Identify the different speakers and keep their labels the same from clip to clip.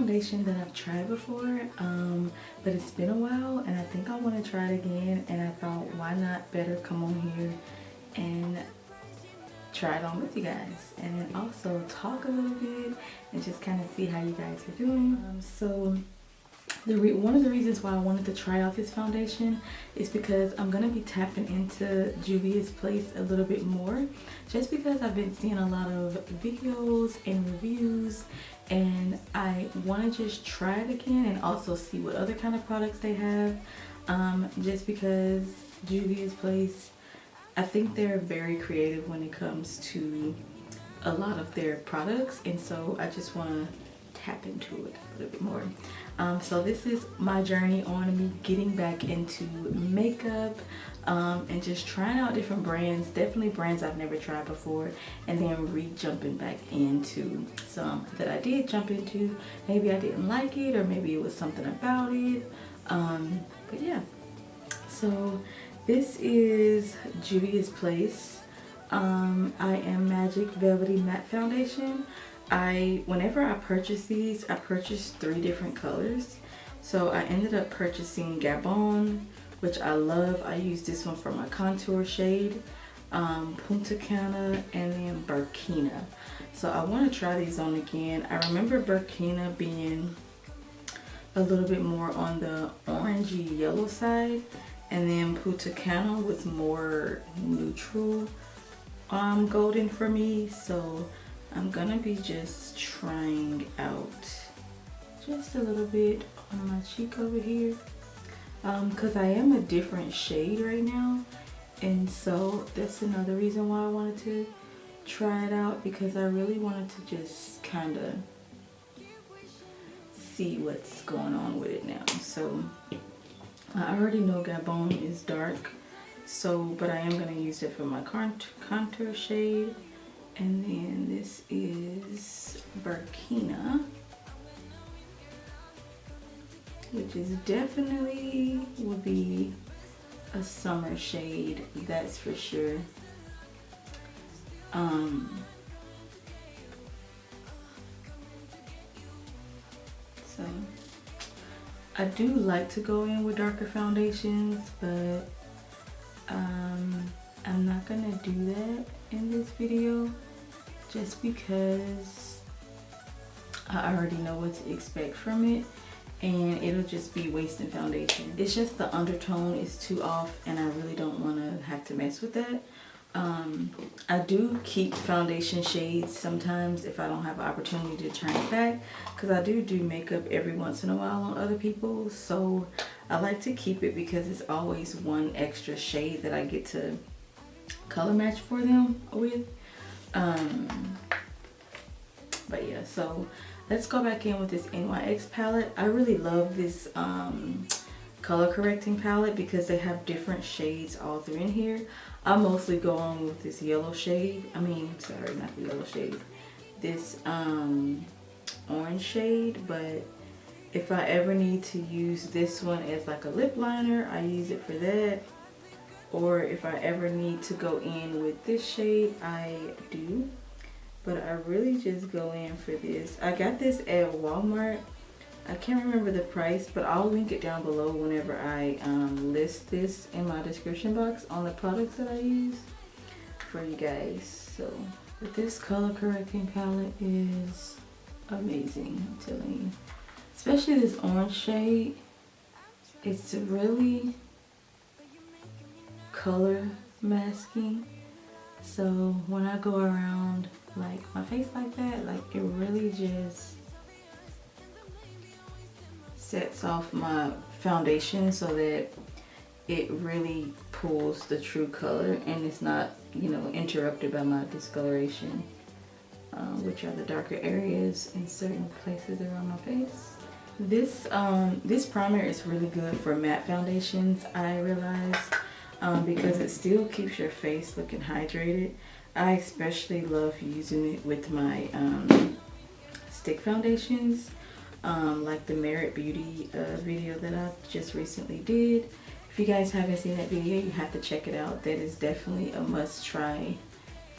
Speaker 1: foundation that I've tried before, but it's been a while and I think I want to try it again, and I thought why not better come on here and try it on with you guys and then also talk a little bit and just kind of see how you guys are doing. So one of the reasons why I wanted to try out this foundation is because I'm going to be tapping into Juvia's place a little bit more, just because I've been seeing a lot of videos and reviews and I want to just try it again and also see what other kind of products they have, just because Juvia's place, I think they're very creative when it comes to a lot of their products, and so I just want to tap into it a little bit more. So this is my journey on me getting back into makeup, and just trying out different brands, definitely brands I've never tried before, and then jumping back into some that I did jump into. Maybe I didn't like it, or maybe it was something about it, but yeah. So this is Juvia's Place I Am Magic Velvety Matte Foundation. Whenever I purchased these, I purchased 3 different colors. So I ended up purchasing Gabon, which I love. I use this one for my contour shade, Punta Cana, and then Birkina. So I want to try these on again. I remember Birkina being a little bit more on the orangey yellow side, and then Punta Cana was more neutral golden for me. So I'm gonna be just trying out just a little bit on my cheek over here, because I am a different shade right now, and so that's another reason why I wanted to try it out, because I really wanted to just kind of see what's going on with it now. So I already know Gabon is dark, but I am gonna use it for my contour shade. And then this is Birkina, which is definitely would be a summer shade, that's for sure. So I do like to go in with darker foundations, but I'm not gonna do that in this video, just because I already know what to expect from it and it'll just be wasting foundation. It's just the undertone is too off and I really don't want to have to mess with that. I do keep foundation shades sometimes if I don't have an opportunity to turn it back, because I do makeup every once in a while on other people, so I like to keep it because it's always one extra shade that I get to color match for them with. But yeah, so let's go back in with this NYX palette. I really love this color correcting palette because they have different shades all through in here. I mostly go on with this yellow shade. Sorry, not the yellow shade. This orange shade, but if I ever need to use this one as like a lip liner, I use it for that. Or if I ever need to go in with this shade, I do. But I really just go in for this. I got this at Walmart. I can't remember the price, but I'll link it down below whenever I list this in my description box on the products that I use for you guys. So, but this color correcting palette is amazing, I'm telling you. Especially this orange shade. It's really color masking. So when I go around like my face like that, like it really just sets off my foundation so that it really pulls the true color and it's not, you know, interrupted by my discoloration, which are the darker areas in certain places around my face. This primer is really good for matte foundations, I realize, because it still keeps your face looking hydrated. I especially love using it with my stick foundations, like the Merit Beauty video that I just recently did. If you guys haven't seen that video, you have to check it out. That is definitely a must try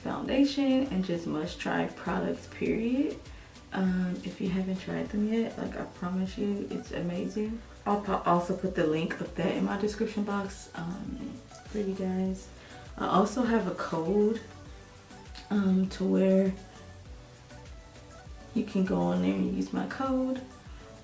Speaker 1: foundation and just must try products, period. If you haven't tried them yet, like, I promise you, it's amazing. I'll also put the link of that in my description box for you guys. I also have a code to where you can go on there and use my code.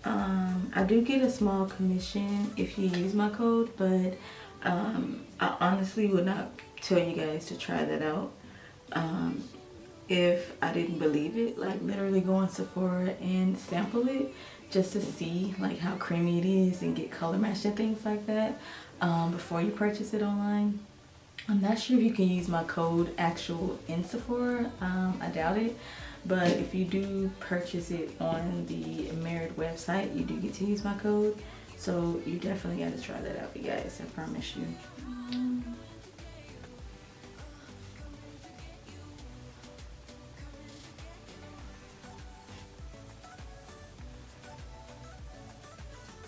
Speaker 1: I do get a small commission if you use my code, but I honestly would not tell you guys to try that out if I didn't believe it. Like, literally go on Sephora and sample it just to see like how creamy it is and get color matched and things like that before you purchase it online. I'm not sure if you can use my code actual in Sephora. I doubt it. But if you do purchase it on the Merit website, you do get to use my code. So you definitely got to try that out, you guys. I promise you.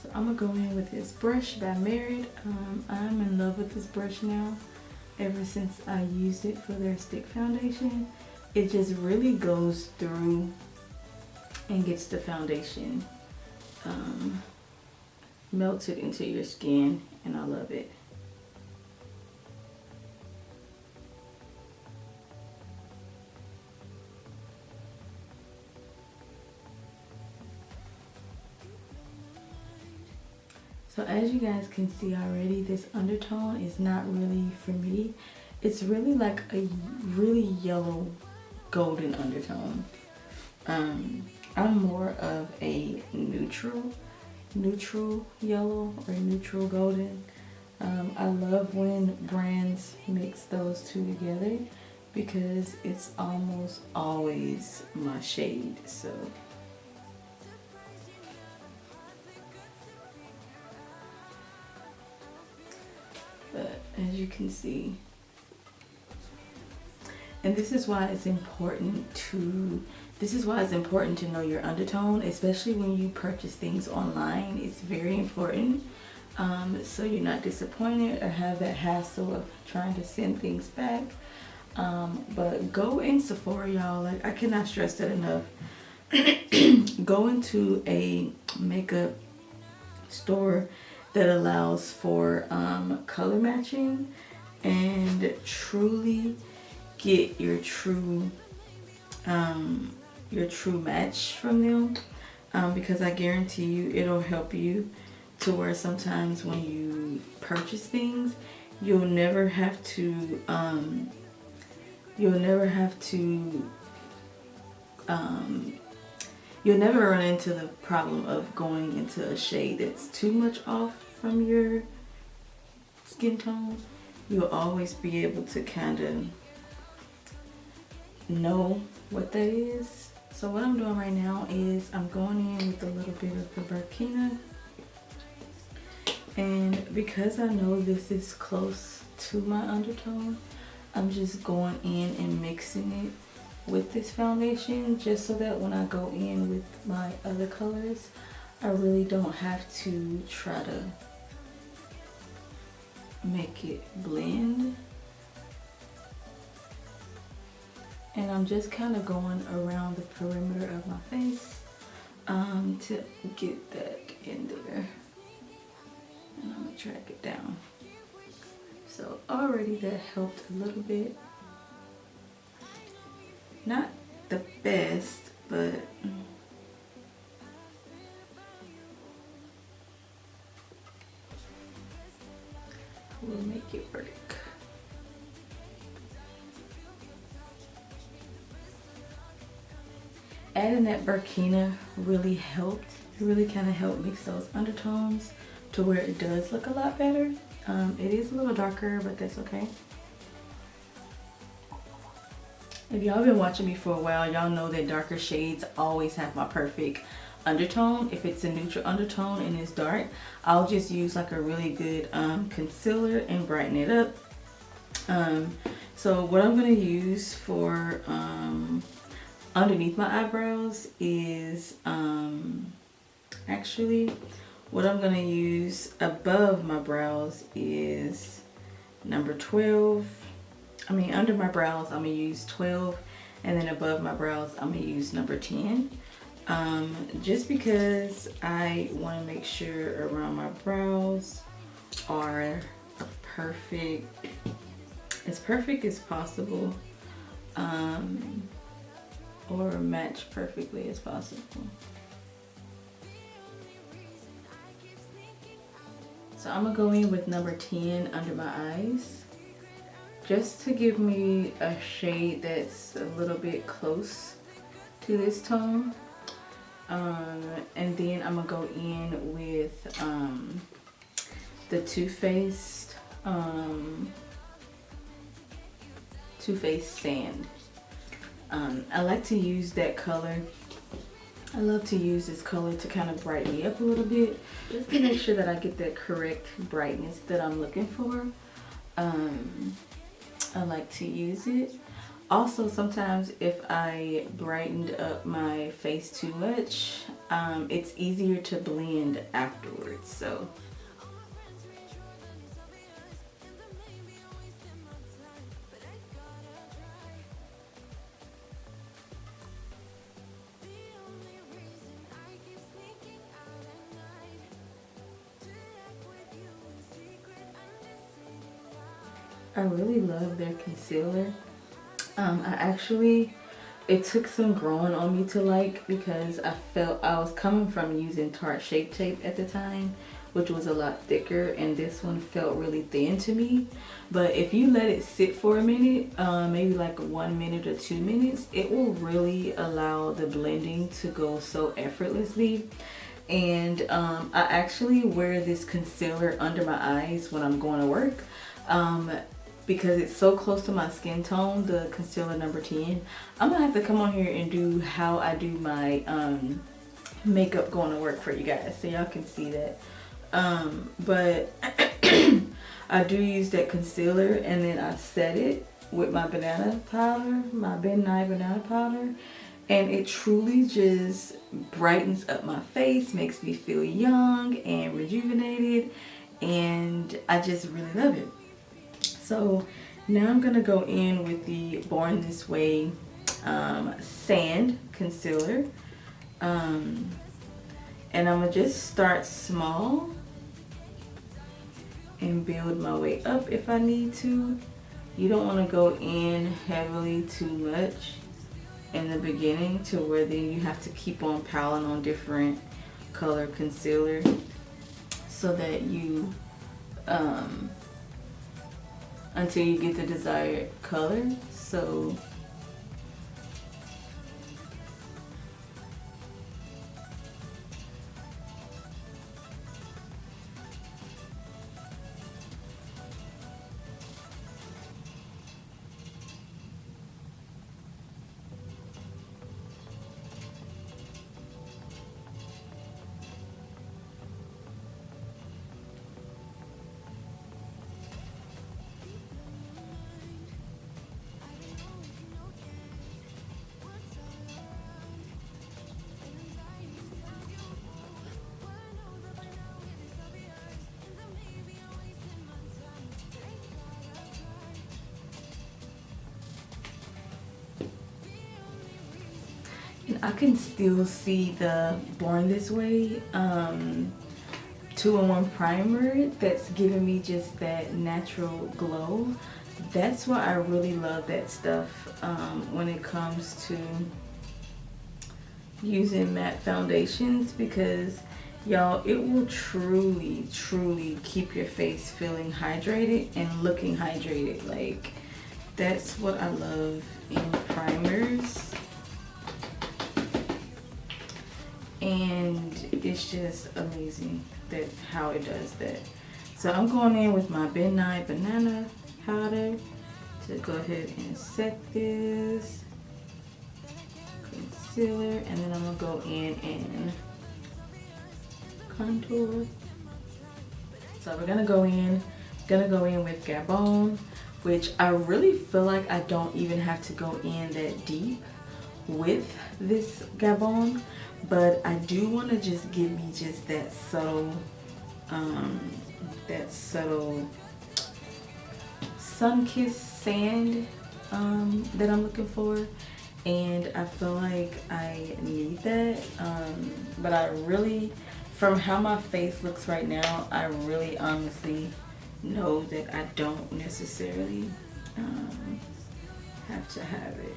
Speaker 1: So I'm going to go in with this brush by Merit. I'm in love with this brush now. Ever since I used it for their stick foundation. It just really goes through and gets the foundation melted into your skin, and I love it. So as you guys can see already, this undertone is not really for me. It's really like a really yellow golden undertone. I'm more of a neutral yellow or neutral golden. I love when brands mix those two together because it's almost always my shade. So but as you can see, and this is why it's important to know your undertone, especially when you purchase things online. It's very important, so you're not disappointed or have that hassle of trying to send things back. But go in Sephora, y'all. Like, I cannot stress that enough. Go into a makeup store that allows for color matching and truly get your true match from them, because I guarantee you it'll help you to where sometimes when you purchase things, you'll never have to you'll never run into the problem of going into a shade that's too much off from your skin tone. You'll always be able to kind of know what that is. So what I'm doing right now is I'm going in with a little bit of the Birkina, and because I know this is close to my undertone, I'm just going in and mixing it with this foundation, just so that when I go in with my other colors, I really don't have to try to make it blend. And I'm just kind of going around the perimeter of my face to get that in there. And I'm going to track it down. So already that helped a little bit. Not the best, but we'll make it work. Adding that Birkina really helped. It really kind of helped mix those undertones to where it does look a lot better. It is a little darker, but that's okay. If y'all been watching me for a while, y'all know that darker shades always have my perfect undertone. If it's a neutral undertone and it's dark, I'll just use like a really good concealer and brighten it up. So what I'm going to use for underneath my eyebrows is actually what I'm going to use above my brows is number 12. I mean, under my brows I'm going to use 12, and then above my brows I'm going to use number 10.
Speaker 2: just because I want to make sure around my brows are as perfect as possible, or match perfectly as possible. So I'm gonna go in with number 10 under my eyes, just to give me a shade that's a little bit close to this tone. And then I'm gonna go in with the Too Faced Sand. I like to use that color. I love to use this color to kind of brighten me up a little bit, just to make sure that I get that correct brightness that I'm looking for. I like to use it. Also, sometimes if I brightened up my face too much, it's easier to blend afterwards. So I really love their concealer. It took some growing on me to like, because I felt I was coming from using Tarte Shape Tape at the time, which was a lot thicker, and this one felt really thin to me. But if you let it sit for a minute, maybe like 1 minute or 2 minutes, it will really allow the blending to go so effortlessly. And I actually wear this concealer under my eyes when I'm going to work. Because it's so close to my skin tone, the concealer number 10. I'm gonna have to come on here and do how I do my makeup going to work for you guys, so y'all can see that. But I do use that concealer, and then I set it with my banana powder, my Nye Banana powder, and it truly just brightens up my face, makes me feel young and rejuvenated, and I just really love it. So now I'm gonna go in with the Born This Way Sand Concealer. And I'm gonna just start small and build my way up if I need to. You don't wanna go in heavily too much in the beginning to where then you have to keep on piling on different color concealer, so that you until you get the desired color. So I can still see the Born This Way 2-in-1 primer that's giving me just that natural glow. That's why I really love that stuff when it comes to using matte foundations, because y'all, it will truly keep your face feeling hydrated and looking hydrated. Like, that's what I love in primers. And it's just amazing that how it does that. So I'm going in with my Nye Banana powder to go ahead and set this concealer, and then I'm gonna go in and contour. So we're gonna go in with Gabon, which I really feel like I don't even have to go in that deep with this Gabon, but I do want to just give me just that subtle sun-kissed sand that I'm looking for. and I feel like I need that. But I really, from how my face looks right now, I really honestly know that I don't necessarily have to have it.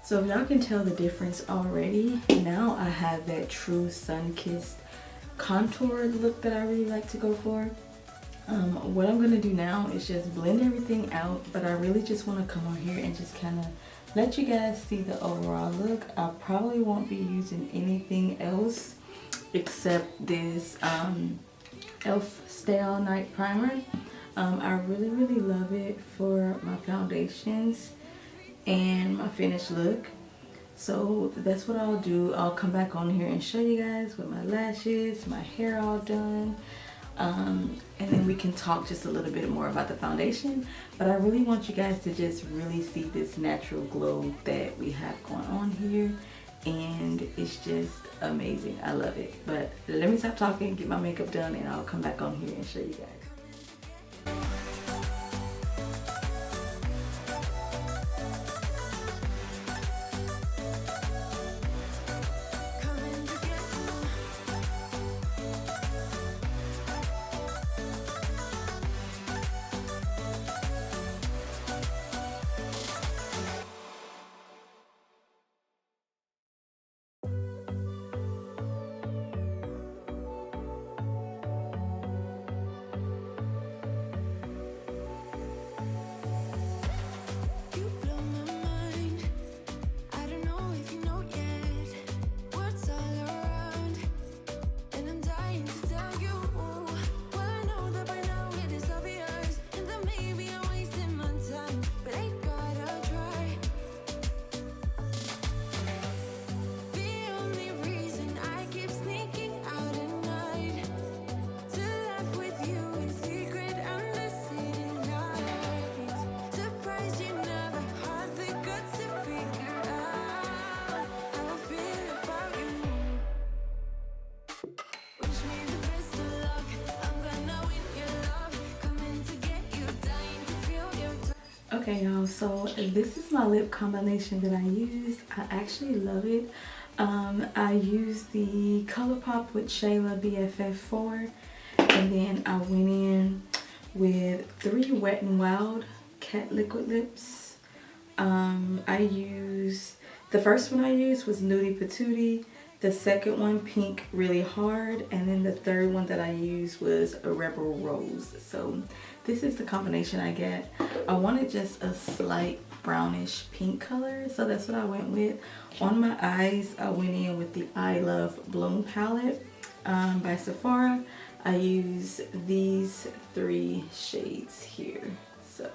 Speaker 2: So if y'all can tell the difference already, now I have that true sun-kissed contour look that I really like to go for. What I'm gonna do now is just blend everything out, but I really just want to come on here and just kind of let you guys see the overall look. I probably won't be using anything else except this e.l.f. Stay All Night primer. I really love it for my foundations and my finished look. So that's what I'll do. I'll come back on here and show you guys with my lashes, my hair all done, and then we can talk just a little bit more about the foundation. But I really want you guys to just really see this natural glow that we have going on here, and it's just amazing. I love it. But let me stop talking, get my makeup done, and I'll come back on here and show you guys. Okay y'all, so this is my lip combination that I used. I actually love it. I used the ColourPop with Shayla BFF4, and then I went in with 3 Wet n Wild Cat Liquid Lips. I used, the first one I used was Nudie Patootie, the second one Pink Really Hard, and then the third one that I used was a Rebel Rose. So this is the combination I get. I wanted just a slight brownish pink color, so that's what I went with. On my eyes, I went in with the I Love Bloom palette by Sephora. I use these 3 shades here. So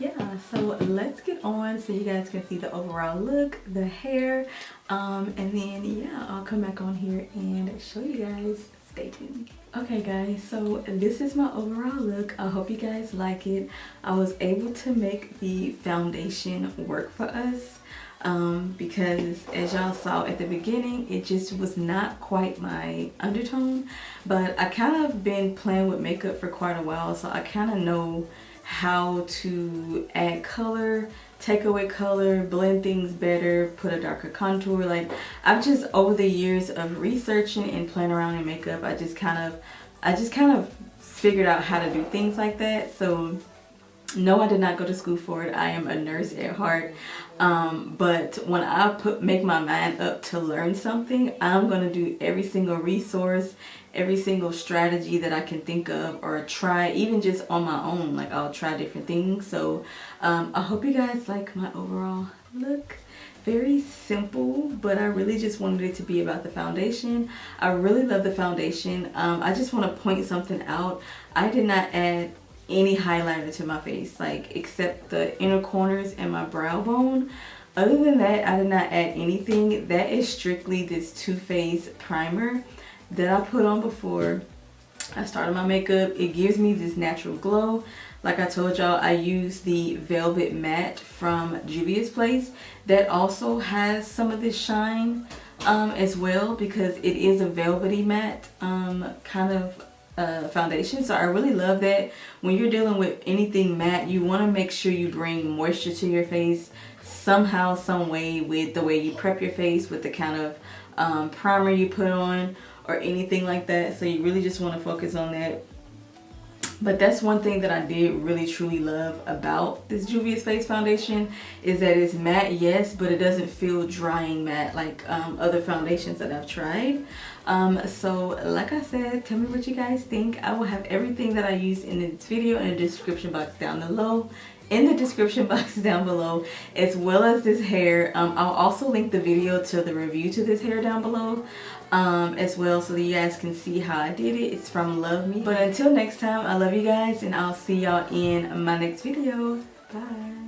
Speaker 2: yeah, so let's get on so you guys can see the overall look, the hair, and then yeah, I'll come back on here and show you guys. Stay tuned. Okay guys, so this is my overall look. I hope you guys like it. I was able to make the foundation work for us because as y'all saw at the beginning, it just was not quite my undertone, but I kind of been playing with makeup for quite a while, so I kind of know how to add color, take away color, blend things better, put a darker contour. Like, I've just, over the years of researching and playing around in makeup, I just kind of figured out how to do things like that. So no, I did not go to school for it. I am a nurse at heart. But when I make my mind up to learn something, I'm gonna do every single resource, every single strategy that I can think of, or try even just on my own. Like, I'll try different things. So I hope you guys like my overall look. Very simple, but I really just wanted it to be about the foundation. I really love the foundation. I just want to point something out. I did not add any highlighter to my face, like, except the inner corners and my brow bone. Other than that, I did not add anything. That is strictly this Too Faced primer that I put on before I started my makeup. It gives me this natural glow. Like I told y'all, I use the Velvet Matte from Juvia's Place. That also has some of this shine. as well, because it is a velvety matte kind of foundation. So I really love that when you're dealing with anything matte, you want to make sure you bring moisture to your face somehow, some way, with the way you prep your face, with the kind of primer you put on or anything like that. So you really just want to focus on that. But that's one thing that I did really truly love about this Juvia's Face Foundation, is that it's matte, yes, but it doesn't feel drying matte like other foundations that I've tried. So like I said, tell me what you guys think. I will have everything that I used in this video in the description box down below. As well as this hair. I'll also link the video to the review to this hair down below as well, so that you guys can see how I did it. It's from Love Me. But until next time, I love you guys, and I'll see y'all in my next video. Bye.